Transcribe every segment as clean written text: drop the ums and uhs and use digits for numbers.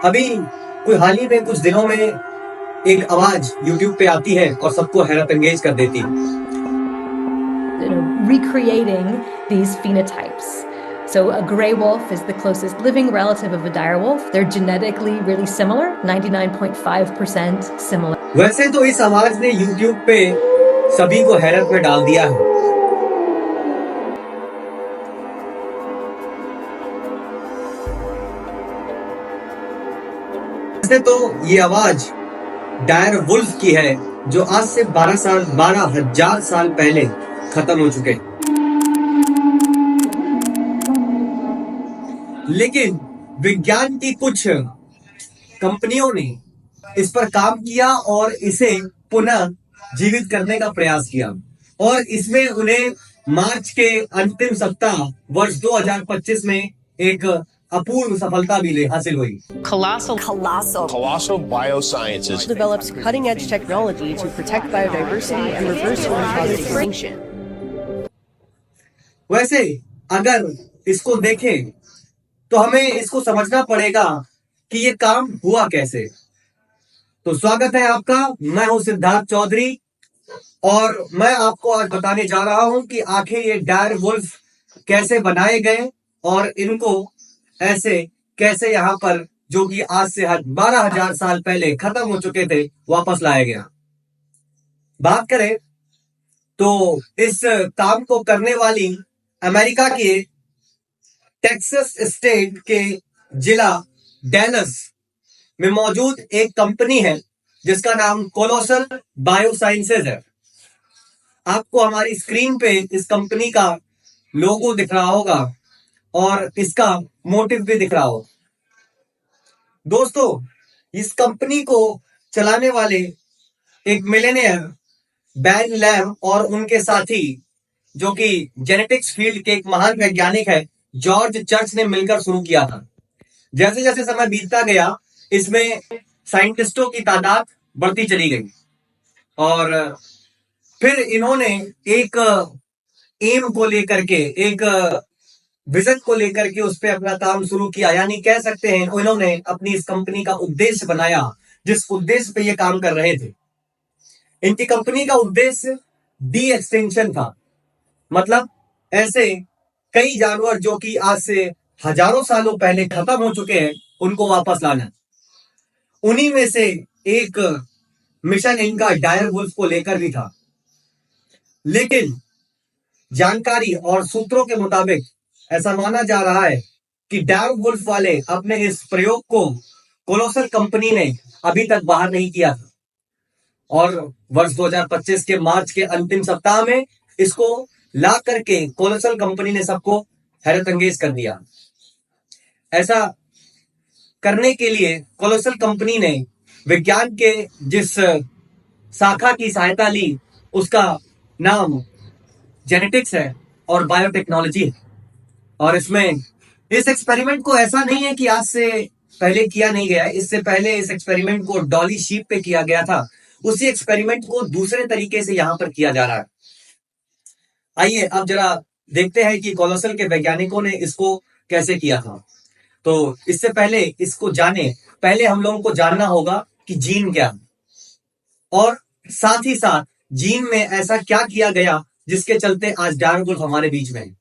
अभी कोई हाल ही में कुछ दिनों में एक आवाज YouTube पे आती है और सबको हैरत अंगेज कर देती है। Recreating these phenotypes. So a gray wolf is the closest living relative of a dire wolf. They're genetically really similar, 99.5% similar. वैसे तो इस आवाज ने YouTube पे सभी को हैरत में डाल दिया है। वैसे तो ये आवाज डायर वुल्फ की है जो आज से 12,000 साल पहले खत्म हो चुके। लेकिन विज्ञान की कुछ कंपनियों ने इस पर काम किया और इसे पुनः जीवित करने का प्रयास किया और इसमें उन्हें मार्च के अंतिम सप्ताह वर्ष 2025 में एक अपूर्व सफलता भी हासिल हुई। Colossal Biosciences develops cutting-edge technology to protect biodiversity and reverse human caused extinction. वैसे अगर इसको देखें तो हमें इसको समझना पड़ेगा कि ये काम हुआ कैसे। तो स्वागत है आपका, मैं हूं सिद्धार्थ चौधरी और मैं आपको आज बताने जा रहा हूं कि आखिर ये डायर वुल्फ कैसे बनाए गए और इनको ऐसे कैसे यहाँ पर जो कि आज से 12,000 साल पहले खत्म हो चुके थे वापस लाया गया। बात करें तो इस काम को करने वाली अमेरिका के टेक्सास स्टेट के जिला डैलस में मौजूद एक कंपनी है जिसका नाम कोलोसल बायोसाइंसेज है। आपको हमारी स्क्रीन पे इस कंपनी का लोगो दिख रहा होगा और इसका मोटिव भी दिख रहा होगा। दोस्तों, इस कंपनी को चलाने वाले एक मिलेनियर बैन लैम और उनके साथी जो कि जेनेटिक्स फील्ड के एक महान वैज्ञानिक है जॉर्ज चर्च ने मिलकर शुरू किया था। जैसे जैसे समय बीतता गया इसमें साइंटिस्टों की तादाद बढ़ती चली गई और फिर इन्होंने एक एम को लेकर के एक विजन को लेकर के उस पर अपना काम शुरू किया, यानी कह सकते हैं इन्होंने अपनी इस कंपनी का उद्देश्य बनाया जिस उद्देश्य पे ये काम कर रहे थे। इनकी कंपनी का उद्देश्य डी एक्सटेंशन था, मतलब ऐसे कई जानवर जो कि आज से हजारों सालों पहले खत्म हो चुके हैं उनको वापस लाना। उन्हीं में से एक मिशन इनका डायर वुल्फ को लेकर भी था। लेकिन जानकारी और सूत्रों के मुताबिक ऐसा माना जा रहा है कि डायर वुल्फ वाले अपने इस प्रयोग को कोलोसल कंपनी ने अभी तक बाहर नहीं किया था और वर्ष 2025 के मार्च के अंतिम सप्ताह में इसको ला करके कोलोसल कंपनी ने सबको हैरत अंगेज कर दिया। ऐसा करने के लिए कोलोसल कंपनी ने विज्ञान के जिस शाखा की सहायता ली उसका नाम जेनेटिक्स है और बायोटेक्नोलॉजी है। और इसमें इस एक्सपेरिमेंट को ऐसा नहीं है कि आज से पहले किया नहीं गया है, इससे पहले इस एक्सपेरिमेंट को डॉली शीप पे किया गया था। उसी एक्सपेरिमेंट को दूसरे तरीके से यहां पर किया जा रहा है। आइए अब जरा देखते हैं कि कोलोसल के वैज्ञानिकों ने इसको कैसे किया था। तो इससे पहले इसको जाने, पहले हम लोगों को जानना होगा कि जीन क्या है और साथ ही साथ जीन में ऐसा क्या किया गया जिसके चलते आज डायर वुल्फ हमारे बीच में है।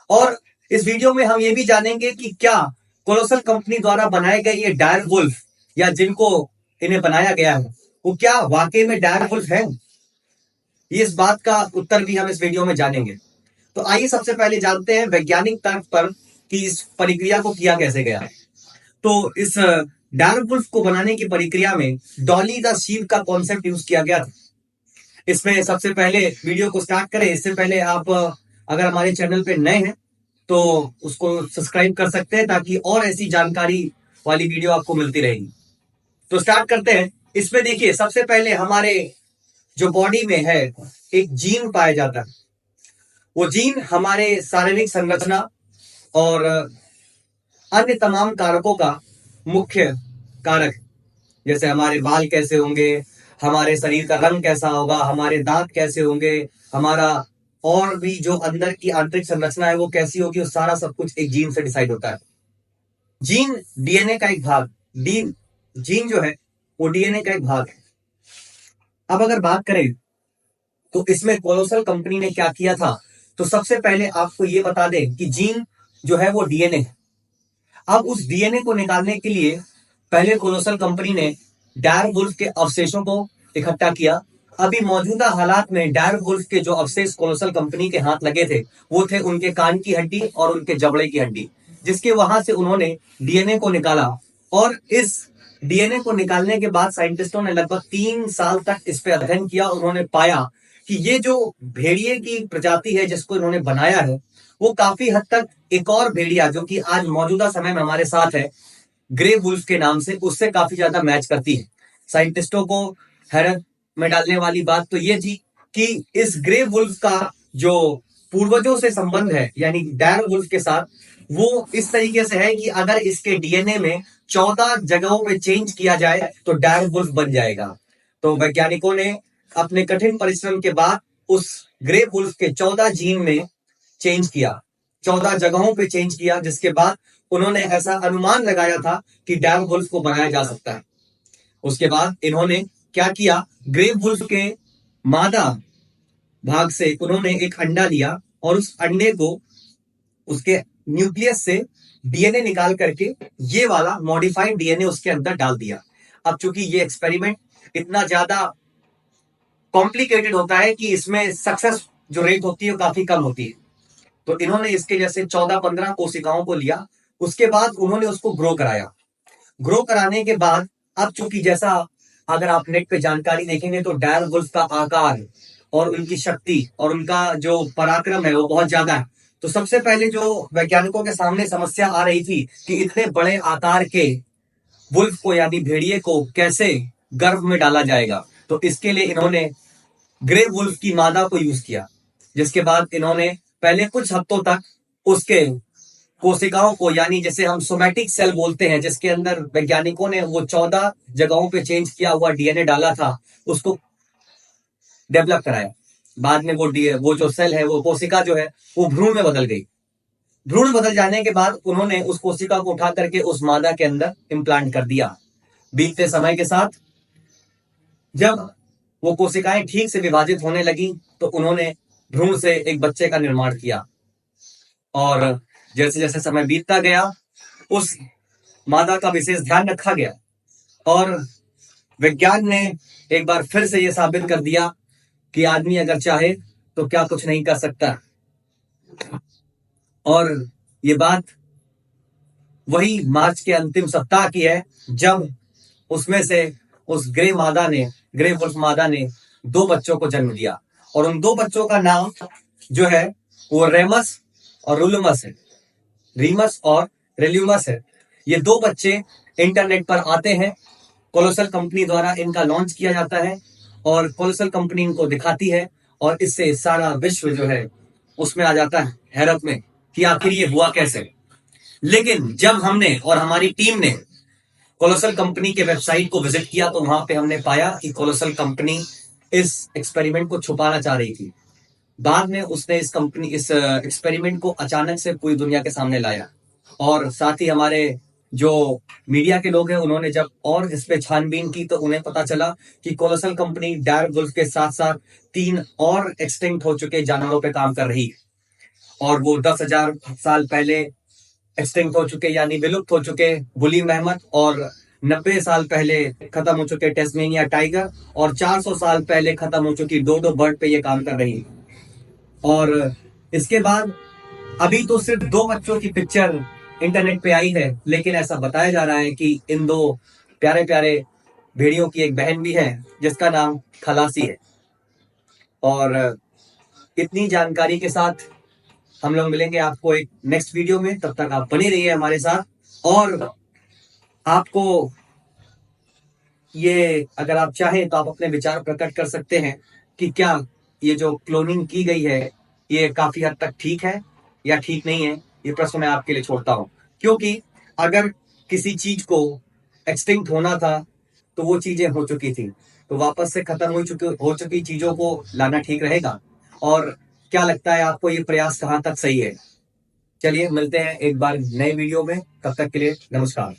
और इस वीडियो में हम ये भी जानेंगे कि क्या कोलोसल कंपनी द्वारा बनाए गए ये डायर वुल्फ या जिनको इन्हें बनाया गया है वो क्या वाकई में डायर वुल्फ है। इस बात का उत्तर भी हम इस वीडियो में जानेंगे। तो आइए सबसे पहले जानते हैं वैज्ञानिक तर्क पर कि इस प्रक्रिया को किया कैसे गया। तो इस डायर वुल्फ को बनाने की प्रक्रिया में डॉली द शीप का कॉन्सेप्ट यूज किया गया था। इसमें सबसे पहले वीडियो को स्टार्ट करें इससे पहले आप अगर हमारे चैनल पे नए हैं तो उसको सब्सक्राइब कर सकते हैं ताकि और ऐसी जानकारी वाली वीडियो आपको मिलती रहेगी। तो स्टार्ट करते हैं। इसमें देखिए सबसे पहले हमारे जो बॉडी में है एक जीन पाया जाता है। वो जीन हमारे शारीरिक संरचना और अन्य तमाम कारकों का मुख्य कारक, जैसे हमारे बाल कैसे होंगे, हमारे शरीर का रंग कैसा होगा, हमारे दांत कैसे होंगे, हमारा और भी जो अंदर की आंतरिक संरचना है वो कैसी होगी, वो सारा सब कुछ एक जीन से डिसाइड होता है। जीन डीएनए का एक भाग डी जीन जो है वो डीएनए का एक भाग है। अब अगर बात करें तो इसमें कोलोसल कंपनी ने क्या किया था, तो सबसे पहले आपको ये बता दें कि जीन जो है वो डीएनए है। अब उस डीएनए को निकालने के लिए पहले कोलोसल कंपनी ने डायर वुल्फ के अवशेषों को इकट्ठा किया। अभी मौजूदा हालात में डायर वुल्फ के जो अवशेष कोलोसल कंपनी के हाथ लगे थे वो थे उनके कान की हड्डी और उनके जबड़े की हड्डी, जिसके वहां से उन्होंने डीएनए को निकाला। और इस डीएनए को निकालने के बाद साइंटिस्टों ने लगभग 3 साल तक इस पे अध्ययन किया। उन्होंने पाया कि ये जो भेड़िए की प्रजाति है जिसको इन्होंने बनाया है वो काफी हद तक एक और भेड़िया जो कि आज मौजूदा समय में हमारे साथ है, ग्रे वुल्फ के नाम से, उससे काफी ज्यादा मैच करती है। साइंटिस्टों को हैरत में डालने वाली बात तो ये थी कि इस ग्रे वुल्फ का जो पूर्वजों से संबंध है यानी डायर वुल्फ के साथ, वो इस तरीके से है कि अगर इसके डीएनए में 14 जगहों पे चेंज किया जाए तो डायर वुल्फ बन जाएगा। तो वैज्ञानिकों ने अपने कठिन परिश्रम के बाद उस ग्रे वुल्फ के 14 जीन में चेंज किया, 14 जगहों पे चेंज किया, जिसके बाद उन्होंने ऐसा अनुमान लगाया था कि डायर वुल्फ को बनाया जा सकता है। उसके बाद इन्होंने क्या किया, ग्रे वुल्फ के मादा भाग से उन्होंने एक अंडा लिया और उस अंडे को उसके न्यूक्लियस से डीएनए निकाल करके ये वाला मॉडिफाइड डीएनए उसके अंदर डाल दिया। अब चूंकि ये एक्सपेरिमेंट इतना ज्यादा कॉम्प्लिकेटेड होता है कि इसमें सक्सेस जो रेट होती है वो काफी कम होती है, तो इन्होंने इसके जैसे 14-15 कोशिकाओं को लिया। उसके बाद उन्होंने उसको ग्रो कराया। ग्रो कराने के बाद अब चूंकि जैसा अगर आप नेट पे जानकारी देखेंगे तो डायर वुल्फ का आकार और उनकी शक्ति और उनका जो पराक्रम है वो बहुत ज्यादा है। तो सबसे पहले जो वैज्ञानिकों के सामने समस्या आ रही थी कि इतने बड़े आकार के वुल्फ को यानी भेड़िए को कैसे गर्भ में डाला जाएगा। तो इसके लिए इन्होंने ग्रे वुल्फ की मादा को यूज किया, जिसके बाद इन्होंने पहले कुछ हफ्तों तक उसके कोशिकाओं को यानी जैसे हम सोमैटिक सेल बोलते हैं जिसके अंदर वैज्ञानिकों ने वो 14 जगहों पे चेंज किया हुआ डीएनए डाला था उसको डेवलप कराया। बाद में वो जो सेल है वो कोशिका जो है वो भ्रूण में बदल गई। भ्रूण बदल जाने के बाद उन्होंने उस कोशिका को उठा करके उस मादा के अंदर इम्प्लांट कर दिया। बीतते समय के साथ जब वो कोशिकाएं ठीक से विभाजित होने लगी तो उन्होंने भ्रूण से एक बच्चे का निर्माण किया। और जैसे जैसे समय बीतता गया उस मादा का विशेष ध्यान रखा गया और विज्ञान ने एक बार फिर से यह साबित कर दिया कि आदमी अगर चाहे तो क्या कुछ नहीं कर सकता। और ये बात वही मार्च के अंतिम सप्ताह की है जब उसमें से उस ग्रे वुल्फ मादा ने 2 बच्चों को जन्म दिया और उन 2 बच्चों का नाम जो है वो रेमस और रुलुमस है, रीमस और रेल्यूमस है। ये 2 बच्चे इंटरनेट पर आते हैं, कोलोसल कंपनी द्वारा इनका लॉन्च किया जाता है और कोलोसल कंपनी इनको दिखाती है और इससे सारा विश्व जो है उसमें आ जाता है हैरत में कि आखिर ये हुआ कैसे। लेकिन जब हमने और हमारी टीम ने कोलोसल कंपनी के वेबसाइट को विजिट किया तो वहां पे हमने पाया कि कोलोसल कंपनी इस एक्सपेरिमेंट को छुपाना चाह रही थी। बाद में उसने इस एक्सपेरिमेंट को अचानक से पूरी दुनिया के सामने लाया और साथ ही हमारे जो मीडिया के लोग हैं उन्होंने जब और इस पे छानबीन की तो उन्हें पता चला कि कोलोसल कंपनी डायर वुल्फ के साथ साथ 3 और एक्सटिंक्ट हो चुके जानवरों पे काम कर रही है और वो 10,000 साल पहले एक्सटिंक्ट हो चुके यानी विलुप्त हो चुके बुली मेहमत और 90 साल पहले खत्म हो चुके टेस्मेनिया टाइगर और 400 साल पहले खत्म हो चुकी डोडो बर्ड पे ये काम कर रही है। और इसके बाद अभी तो सिर्फ 2 बच्चों की पिक्चर इंटरनेट पे आई है, लेकिन ऐसा बताया जा रहा है कि इन 2 प्यारे प्यारे भेड़ियों की एक बहन भी है जिसका नाम खलासी है। और इतनी जानकारी के साथ हम लोग मिलेंगे आपको एक नेक्स्ट वीडियो में, तब तक आप बने रहिए हमारे साथ। और आपको ये अगर आप चाहें तो आप अपने विचार प्रकट कर सकते हैं कि क्या ये जो क्लोनिंग की गई है ये काफी हद तक ठीक है या ठीक नहीं है। ये प्रश्न मैं आपके लिए छोड़ता हूं, क्योंकि अगर किसी चीज को एक्सटिंक्ट होना था तो वो चीजें हो चुकी थी, तो वापस से खत्म हो चुकी चीजों को लाना ठीक रहेगा। और क्या लगता है आपको ये प्रयास कहां तक सही है? चलिए मिलते हैं एक बार नए वीडियो में, तब तक के लिए नमस्कार।